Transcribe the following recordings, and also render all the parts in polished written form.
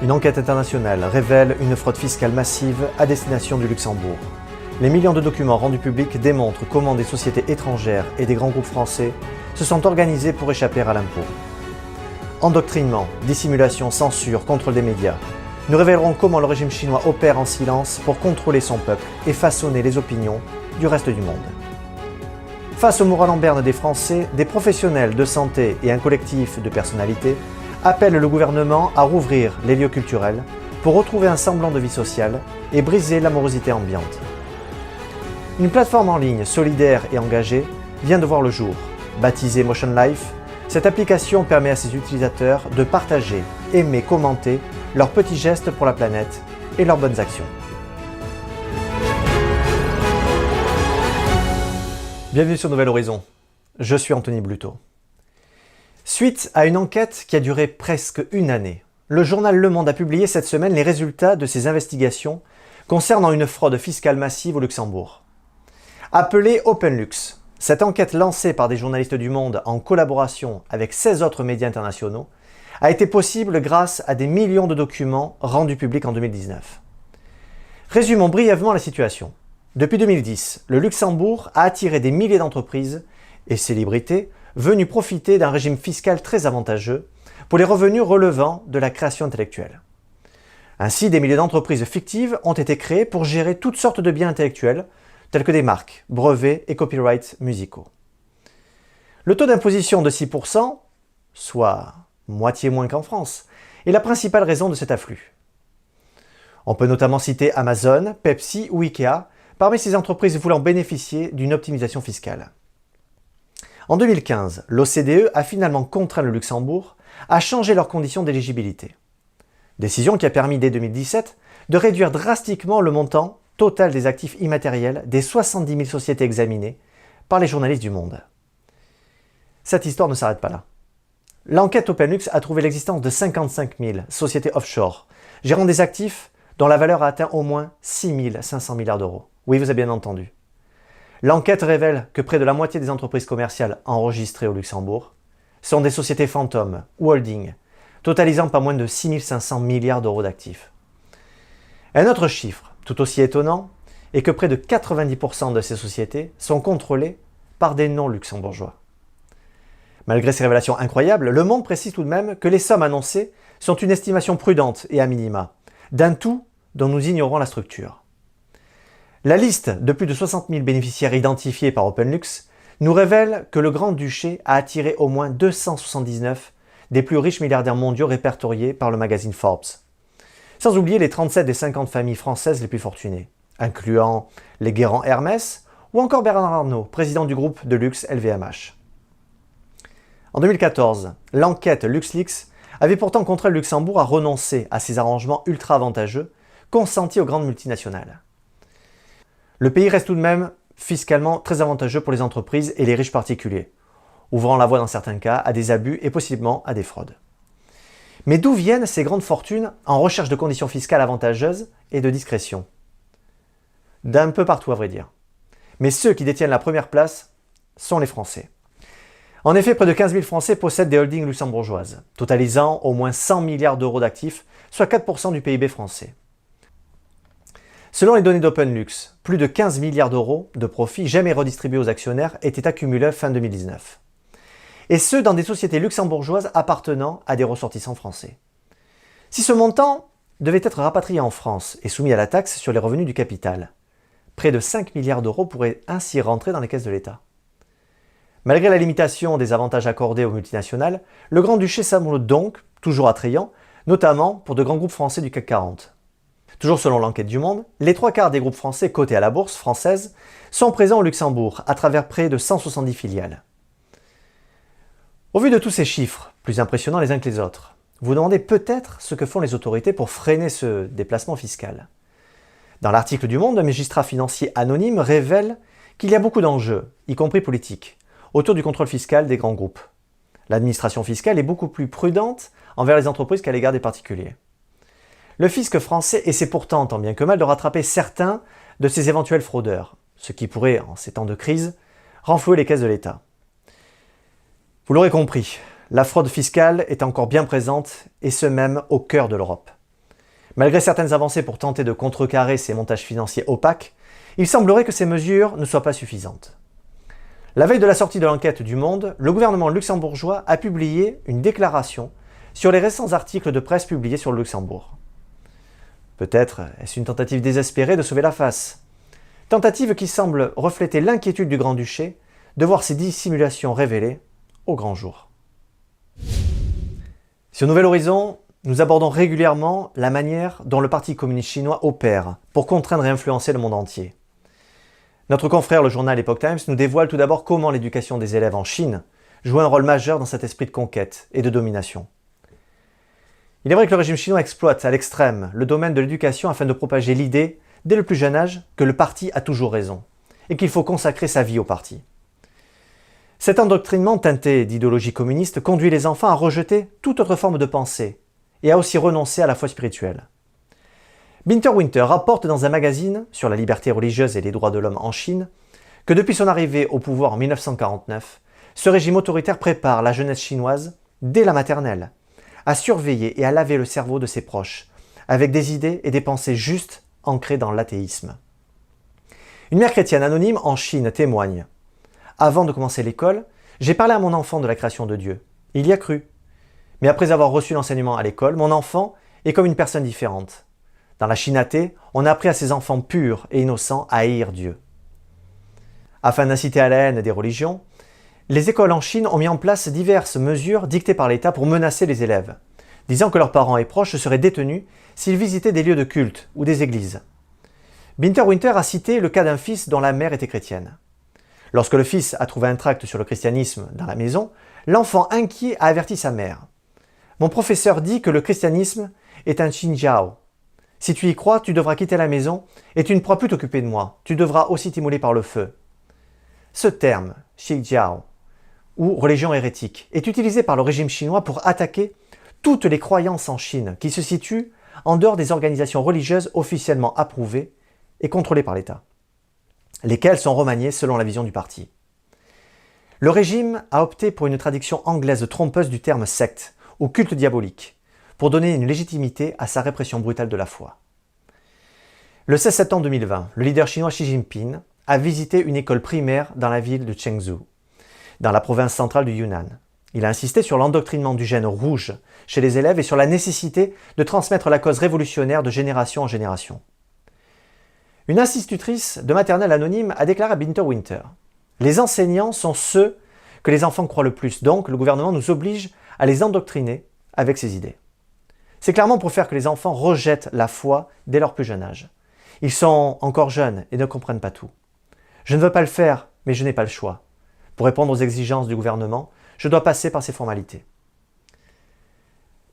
Une enquête internationale révèle une fraude fiscale massive à destination du Luxembourg. Les millions de documents rendus publics démontrent comment des sociétés étrangères et des grands groupes français se sont organisés pour échapper à l'impôt. Endoctrinement, dissimulation, censure, contrôle des médias. Nous révélerons comment le régime chinois opère en silence pour contrôler son peuple et façonner les opinions du reste du monde. Face au moral en berne des Français, des professionnels de santé et un collectif de personnalités appellent le gouvernement à rouvrir les lieux culturels pour retrouver un semblant de vie sociale et briser l'amorosité ambiante. Une plateforme en ligne solidaire et engagée vient de voir le jour. Baptisée Motion Life, cette application permet à ses utilisateurs de partager, aimer, commenter leurs petits gestes pour la planète et leurs bonnes actions. Bienvenue sur Nouvel Horizon, je suis Anthony Bluto. Suite à une enquête qui a duré presque une année, le journal Le Monde a publié cette semaine les résultats de ses investigations concernant une fraude fiscale massive au Luxembourg. Appelée OpenLux, cette enquête lancée par des journalistes du Monde en collaboration avec 16 autres médias internationaux a été possible grâce à des millions de documents rendus publics en 2019. Résumons brièvement la situation. Depuis 2010, le Luxembourg a attiré des milliers d'entreprises et célébrités venues profiter d'un régime fiscal très avantageux pour les revenus relevant de la création intellectuelle. Ainsi, des milliers d'entreprises fictives ont été créées pour gérer toutes sortes de biens intellectuels, tels que des marques, brevets et copyrights musicaux. Le taux d'imposition de 6%, soit moitié moins qu'en France, est la principale raison de cet afflux. On peut notamment citer Amazon, Pepsi ou Ikea, parmi ces entreprises voulant bénéficier d'une optimisation fiscale. En 2015, l'OCDE a finalement contraint le Luxembourg à changer leurs conditions d'éligibilité. Décision qui a permis dès 2017 de réduire drastiquement le montant total des actifs immatériels des 70 000 sociétés examinées par les journalistes du Monde. Cette histoire ne s'arrête pas là. L'enquête OpenLux a trouvé l'existence de 55 000 sociétés offshore, gérant des actifs dont la valeur a atteint au moins 6 500 milliards d'euros. Oui, vous avez bien entendu. L'enquête révèle que près de la moitié des entreprises commerciales enregistrées au Luxembourg sont des sociétés fantômes ou holdings, totalisant pas moins de 6 500 milliards d'euros d'actifs. Un autre chiffre, tout aussi étonnant, est que près de 90% de ces sociétés sont contrôlées par des non-luxembourgeois. Malgré ces révélations incroyables, Le Monde précise tout de même que les sommes annoncées sont une estimation prudente et à minima, d'un tout dont nous ignorons la structure. La liste de plus de 60 000 bénéficiaires identifiés par OpenLux nous révèle que le Grand-Duché a attiré au moins 279 des plus riches milliardaires mondiaux répertoriés par le magazine Forbes. Sans oublier les 37 des 50 familles françaises les plus fortunées, incluant les Guérand Hermès ou encore Bernard Arnault, président du groupe de luxe LVMH. En 2014, l'enquête LuxLeaks avait pourtant contraint le Luxembourg à renoncer à ces arrangements ultra avantageux consentis aux grandes multinationales. Le pays reste tout de même fiscalement très avantageux pour les entreprises et les riches particuliers, ouvrant la voie dans certains cas à des abus et possiblement à des fraudes. Mais d'où viennent ces grandes fortunes en recherche de conditions fiscales avantageuses et de discrétion? D'un peu partout à vrai dire. Mais ceux qui détiennent la première place sont les Français. En effet, près de 15 000 Français possèdent des holdings luxembourgeoises, totalisant au moins 100 milliards d'euros d'actifs, soit 4% du PIB français. Selon les données d'OpenLux, plus de 15 milliards d'euros de profits jamais redistribués aux actionnaires étaient accumulés fin 2019. Et ce, dans des sociétés luxembourgeoises appartenant à des ressortissants français. Si ce montant devait être rapatrié en France et soumis à la taxe sur les revenus du capital, près de 5 milliards d'euros pourraient ainsi rentrer dans les caisses de l'État. Malgré la limitation des avantages accordés aux multinationales, le Grand-Duché semble donc toujours attrayant, notamment pour de grands groupes français du CAC 40. Toujours selon l'enquête du Monde, les 3/4 des groupes français cotés à la bourse française sont présents au Luxembourg à travers près de 170 filiales. Au vu de tous ces chiffres, plus impressionnants les uns que les autres, vous demandez peut-être ce que font les autorités pour freiner ce déplacement fiscal. Dans l'article du Monde, un magistrat financier anonyme révèle qu'il y a beaucoup d'enjeux, y compris politiques, autour du contrôle fiscal des grands groupes. L'administration fiscale est beaucoup plus prudente envers les entreprises qu'à l'égard des particuliers. Le fisc français essaie pourtant, tant bien que mal, de rattraper certains de ces éventuels fraudeurs, ce qui pourrait, en ces temps de crise, renflouer les caisses de l'État. Vous l'aurez compris, la fraude fiscale est encore bien présente, et ce même au cœur de l'Europe. Malgré certaines avancées pour tenter de contrecarrer ces montages financiers opaques, il semblerait que ces mesures ne soient pas suffisantes. La veille de la sortie de l'enquête du Monde, le gouvernement luxembourgeois a publié une déclaration sur les récents articles de presse publiés sur le Luxembourg. Peut-être est-ce une tentative désespérée de sauver la face. Tentative qui semble refléter l'inquiétude du Grand-Duché de voir ses dissimulations révélées au grand jour. Sur Nouvel Horizon, nous abordons régulièrement la manière dont le Parti communiste chinois opère pour contraindre et influencer le monde entier. Notre confrère, le journal Epoch Times, nous dévoile tout d'abord comment l'éducation des élèves en Chine joue un rôle majeur dans cet esprit de conquête et de domination. Il est vrai que le régime chinois exploite à l'extrême le domaine de l'éducation afin de propager l'idée, dès le plus jeune âge, que le parti a toujours raison et qu'il faut consacrer sa vie au parti. Cet endoctrinement teinté d'idéologie communiste conduit les enfants à rejeter toute autre forme de pensée et à aussi renoncer à la foi spirituelle. Binter Winter rapporte dans un magazine sur la liberté religieuse et les droits de l'homme en Chine que depuis son arrivée au pouvoir en 1949, ce régime autoritaire prépare la jeunesse chinoise, dès la maternelle, à surveiller et à laver le cerveau de ses proches, avec des idées et des pensées justes ancrées dans l'athéisme. Une mère chrétienne anonyme en Chine témoigne « Avant de commencer l'école, j'ai parlé à mon enfant de la création de Dieu. Il y a cru. Mais après avoir reçu l'enseignement à l'école, mon enfant est comme une personne différente. Dans la Chine athée, on a appris à ces enfants purs et innocents à haïr Dieu. » Afin d'inciter à la haine des religions, les écoles en Chine ont mis en place diverses mesures dictées par l'État pour menacer les élèves, disant que leurs parents et proches seraient détenus s'ils visitaient des lieux de culte ou des églises. Binter Winter a cité le cas d'un fils dont la mère était chrétienne. Lorsque le fils a trouvé un tract sur le christianisme dans la maison, l'enfant inquiet a averti sa mère. « Mon professeur dit que le christianisme est un Xinjiao. Si tu y crois, tu devras quitter la maison et tu ne pourras plus t'occuper de moi. Tu devras aussi t'immoler par le feu. » Ce terme, Xinjiao, ou religion hérétique, est utilisé par le régime chinois pour attaquer toutes les croyances en Chine qui se situent en dehors des organisations religieuses officiellement approuvées et contrôlées par l'État, lesquelles sont remaniées selon la vision du parti. Le régime a opté pour une traduction anglaise trompeuse du terme secte ou culte diabolique pour donner une légitimité à sa répression brutale de la foi. Le 16 septembre 2020, le leader chinois Xi Jinping a visité une école primaire dans la ville de Chengzhou, dans la province centrale du Yunnan. Il a insisté sur l'endoctrinement du gène rouge chez les élèves et sur la nécessité de transmettre la cause révolutionnaire de génération en génération. Une institutrice de maternelle anonyme a déclaré à Binter Winter « Les enseignants sont ceux que les enfants croient le plus, donc le gouvernement nous oblige à les endoctriner avec ses idées. » C'est clairement pour faire que les enfants rejettent la foi dès leur plus jeune âge. Ils sont encore jeunes et ne comprennent pas tout. Je ne veux pas le faire, mais je n'ai pas le choix. Pour répondre aux exigences du gouvernement, je dois passer par ces formalités.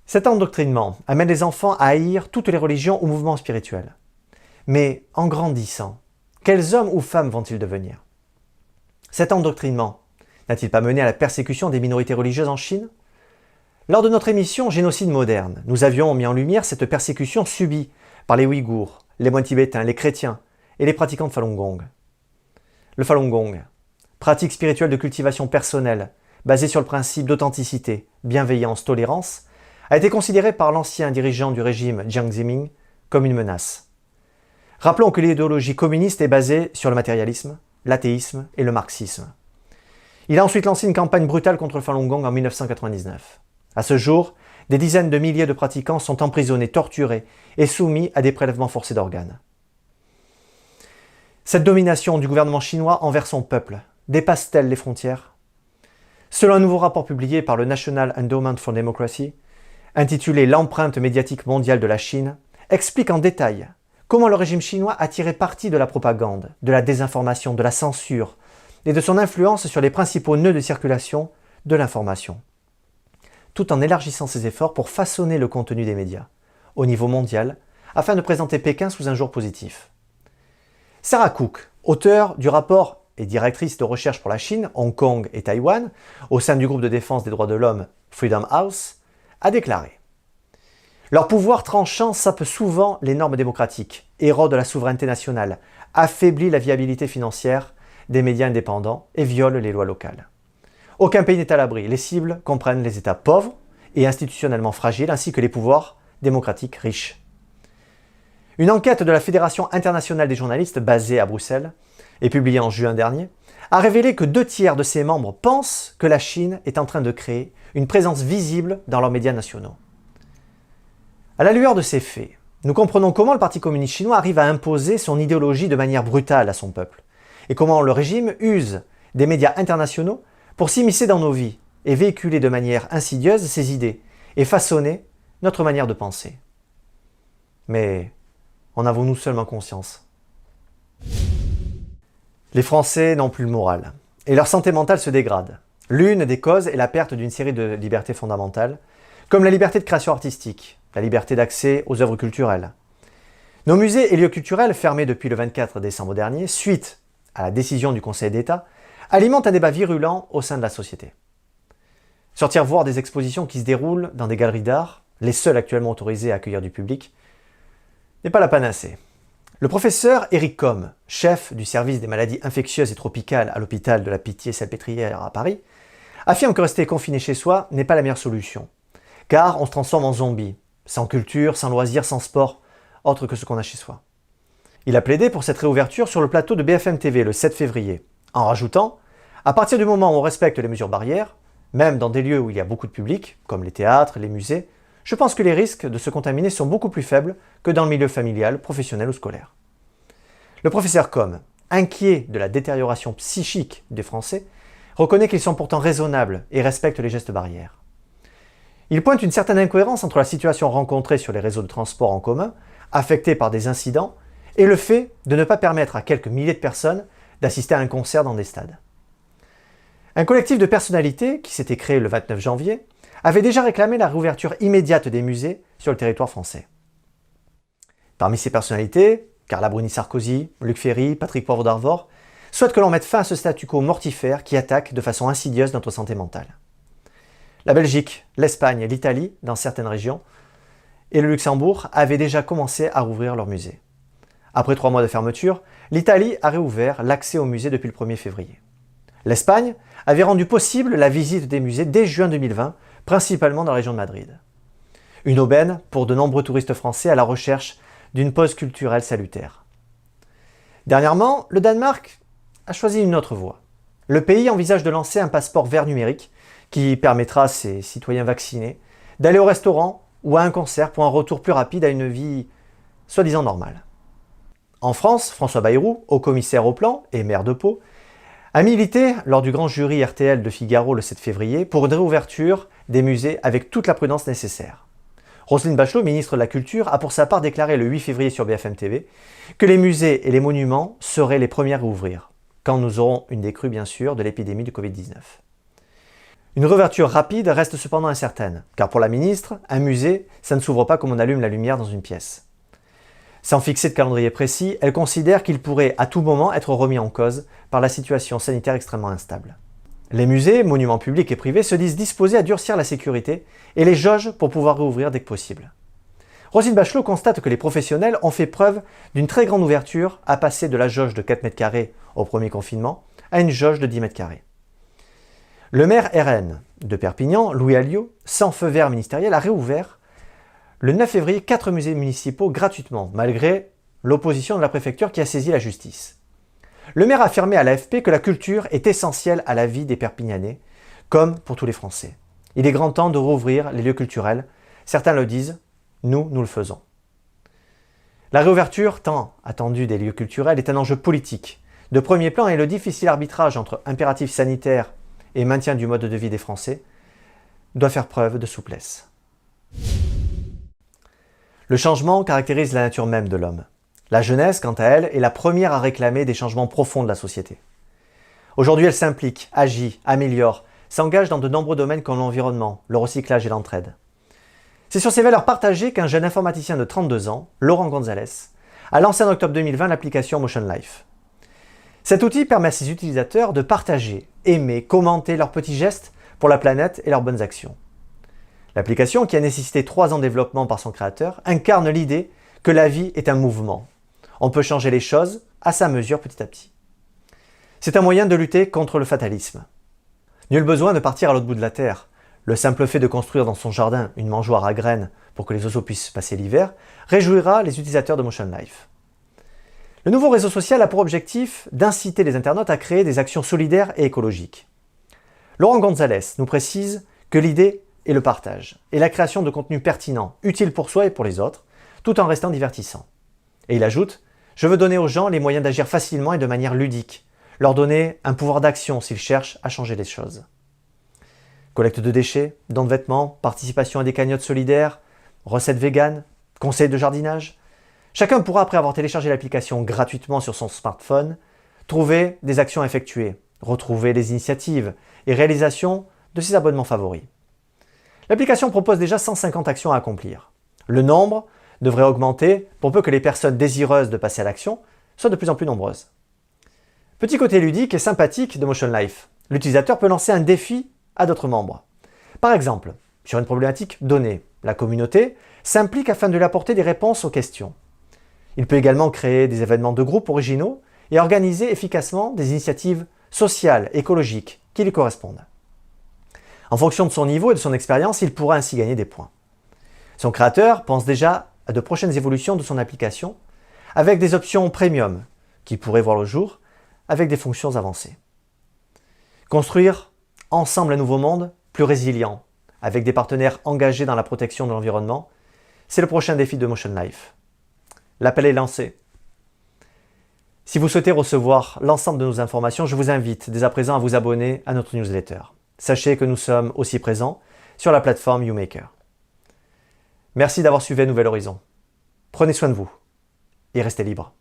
Cet endoctrinement amène les enfants à haïr toutes les religions ou mouvements spirituels. Mais en grandissant, quels hommes ou femmes vont-ils devenir? Cet endoctrinement n'a-t-il pas mené à la persécution des minorités religieuses en Chine? Lors de notre émission Génocide moderne, nous avions mis en lumière cette persécution subie par les Ouïghours, les moines tibétains, les chrétiens et les pratiquants de Falun Gong. Le Falun Gong, pratique spirituelle de cultivation personnelle, basée sur le principe d'authenticité, bienveillance, tolérance, a été considéré par l'ancien dirigeant du régime Jiang Zemin comme une menace. Rappelons que l'idéologie communiste est basée sur le matérialisme, l'athéisme et le marxisme. Il a ensuite lancé une campagne brutale contre le Falun Gong en 1999. À ce jour, des dizaines de milliers de pratiquants sont emprisonnés, torturés et soumis à des prélèvements forcés d'organes. Cette domination du gouvernement chinois envers son peuple dépasse-t-elle les frontières? Selon un nouveau rapport publié par le National Endowment for Democracy, intitulé « L'empreinte médiatique mondiale de la Chine », explique en détail comment le régime chinois a tiré parti de la propagande, de la désinformation, de la censure et de son influence sur les principaux nœuds de circulation de l'information, tout en élargissant ses efforts pour façonner le contenu des médias, au niveau mondial, afin de présenter Pékin sous un jour positif. Sarah Cook, auteure du rapport et directrice de recherche pour la Chine, Hong Kong et Taïwan, au sein du groupe de défense des droits de l'homme Freedom House, a déclaré « Leur pouvoir tranchant sape souvent les normes démocratiques, érode la souveraineté nationale, affaiblit la viabilité financière des médias indépendants et viole les lois locales. Aucun pays n'est à l'abri, les cibles comprennent les États pauvres et institutionnellement fragiles ainsi que les pouvoirs démocratiques riches. Une enquête de la Fédération internationale des journalistes, basée à Bruxelles, et publiée en juin dernier, a révélé que 2/3 de ses membres pensent que la Chine est en train de créer une présence visible dans leurs médias nationaux. À la lueur de ces faits, nous comprenons comment le Parti communiste chinois arrive à imposer son idéologie de manière brutale à son peuple, et comment le régime use des médias internationaux pour s'immiscer dans nos vies et véhiculer de manière insidieuse ses idées et façonner notre manière de penser. Mais en avons-nous seulement conscience? Les Français n'ont plus le moral, et leur santé mentale se dégrade. L'une des causes est la perte d'une série de libertés fondamentales, comme la liberté de création artistique, la liberté d'accès aux œuvres culturelles. Nos musées et lieux culturels, fermés depuis le 24 décembre dernier, suite à la décision du Conseil d'État, alimentent un débat virulent au sein de la société. Sortir voir des expositions qui se déroulent dans des galeries d'art, les seules actuellement autorisées à accueillir du public, n'est pas la panacée. Le professeur Éric Combes, chef du service des maladies infectieuses et tropicales à l'hôpital de la Pitié-Salpêtrière à Paris, affirme que rester confiné chez soi n'est pas la meilleure solution, car on se transforme en zombie, sans culture, sans loisirs, sans sport, autre que ce qu'on a chez soi. Il a plaidé pour cette réouverture sur le plateau de BFM TV le 7 février, en rajoutant « À partir du moment où on respecte les mesures barrières, même dans des lieux où il y a beaucoup de public, comme les théâtres, les musées, je pense que les risques de se contaminer sont beaucoup plus faibles que dans le milieu familial, professionnel ou scolaire. » Le professeur Combes, inquiet de la détérioration psychique des Français, reconnaît qu'ils sont pourtant raisonnables et respectent les gestes barrières. Il pointe une certaine incohérence entre la situation rencontrée sur les réseaux de transport en commun, affectés par des incidents, et le fait de ne pas permettre à quelques milliers de personnes d'assister à un concert dans des stades. Un collectif de personnalités, qui s'était créé le 29 janvier, avait déjà réclamé la réouverture immédiate des musées sur le territoire français. Parmi ces personnalités, Carla Bruni-Sarkozy, Luc Ferry, Patrick Poivre d'Arvor, souhaitent que l'on mette fin à ce statu quo mortifère qui attaque de façon insidieuse notre santé mentale. La Belgique, l'Espagne et l'Italie, dans certaines régions, et le Luxembourg avaient déjà commencé à rouvrir leurs musées. Après 3 mois de fermeture, l'Italie a réouvert l'accès aux musées depuis le 1er février. L'Espagne avait rendu possible la visite des musées dès juin 2020, principalement dans la région de Madrid. Une aubaine pour de nombreux touristes français à la recherche d'une pause culturelle salutaire. Dernièrement, le Danemark a choisi une autre voie. Le pays envisage de lancer un passeport vert numérique qui permettra à ses citoyens vaccinés d'aller au restaurant ou à un concert pour un retour plus rapide à une vie soi-disant normale. En France, François Bayrou, haut-commissaire au plan et maire de Pau, a milité lors du grand jury RTL de Figaro le 7 février pour une réouverture des musées avec toute la prudence nécessaire. Roselyne Bachelot, ministre de la Culture, a pour sa part déclaré le 8 février sur BFM TV que les musées et les monuments seraient les premiers à ouvrir, quand nous aurons une décrue bien sûr de l'épidémie du Covid-19. Une réouverture rapide reste cependant incertaine, car pour la ministre, un musée, ça ne s'ouvre pas comme on allume la lumière dans une pièce. Sans fixer de calendrier précis, elle considère qu'il pourrait à tout moment être remis en cause par la situation sanitaire extrêmement instable. Les musées, monuments publics et privés se disent disposés à durcir la sécurité et les jauges pour pouvoir réouvrir dès que possible. Roselyne Bachelot constate que les professionnels ont fait preuve d'une très grande ouverture à passer de la jauge de 4 mètres carrés au premier confinement à une jauge de 10 mètres carrés. Le maire RN de Perpignan, Louis Alliot, sans feu vert ministériel, a réouvert le 9 février 4 musées municipaux gratuitement, malgré l'opposition de la préfecture qui a saisi la justice. Le maire a affirmé à l'AFP que la culture est essentielle à la vie des Perpignanais, comme pour tous les Français. Il est grand temps de rouvrir les lieux culturels. Certains le disent, nous le faisons. La réouverture tant attendue des lieux culturels est un enjeu politique. De premier plan est le difficile arbitrage entre impératifs sanitaires et maintien du mode de vie des Français doit faire preuve de souplesse. Le changement caractérise la nature même de l'homme. La jeunesse, quant à elle, est la première à réclamer des changements profonds de la société. Aujourd'hui, elle s'implique, agit, améliore, s'engage dans de nombreux domaines comme l'environnement, le recyclage et l'entraide. C'est sur ces valeurs partagées qu'un jeune informaticien de 32 ans, Laurent Gonzalez, a lancé en octobre 2020 l'application Motion Life. Cet outil permet à ses utilisateurs de partager, aimer, commenter leurs petits gestes pour la planète et leurs bonnes actions. L'application, qui a nécessité 3 ans de développement par son créateur, incarne l'idée que la vie est un mouvement. On peut changer les choses à sa mesure petit à petit. C'est un moyen de lutter contre le fatalisme. Nul besoin de partir à l'autre bout de la terre. Le simple fait de construire dans son jardin une mangeoire à graines pour que les oiseaux puissent passer l'hiver, réjouira les utilisateurs de Motion Life. Le nouveau réseau social a pour objectif d'inciter les internautes à créer des actions solidaires et écologiques. Laurent Gonzalez nous précise que l'idée est le partage et la création de contenus pertinents, utiles pour soi et pour les autres, tout en restant divertissant. Et il ajoute « Je veux donner aux gens les moyens d'agir facilement et de manière ludique, leur donner un pouvoir d'action s'ils cherchent à changer les choses. » Collecte de déchets, dons de vêtements, participation à des cagnottes solidaires, recettes véganes, conseils de jardinage. Chacun pourra, après avoir téléchargé l'application gratuitement sur son smartphone, trouver des actions à effectuer, retrouver les initiatives et réalisations de ses abonnements favoris. L'application propose déjà 150 actions à accomplir. Le nombre devrait augmenter pour peu que les personnes désireuses de passer à l'action soient de plus en plus nombreuses. Petit côté ludique et sympathique de Motion Life, l'utilisateur peut lancer un défi à d'autres membres. Par exemple, sur une problématique donnée, la communauté s'implique afin de lui apporter des réponses aux questions. Il peut également créer des événements de groupe originaux et organiser efficacement des initiatives sociales, écologiques qui lui correspondent. En fonction de son niveau et de son expérience, il pourra ainsi gagner des points. Son créateur pense déjà à de prochaines évolutions de son application avec des options premium qui pourraient voir le jour avec des fonctions avancées. Construire ensemble un nouveau monde plus résilient avec des partenaires engagés dans la protection de l'environnement, c'est le prochain défi de Motion Life. L'appel est lancé. Si vous souhaitez recevoir l'ensemble de nos informations, je vous invite dès à présent à vous abonner à notre newsletter. Sachez que nous sommes aussi présents sur la plateforme YouMaker. Merci d'avoir suivi Nouvel Horizon. Prenez soin de vous et restez libres.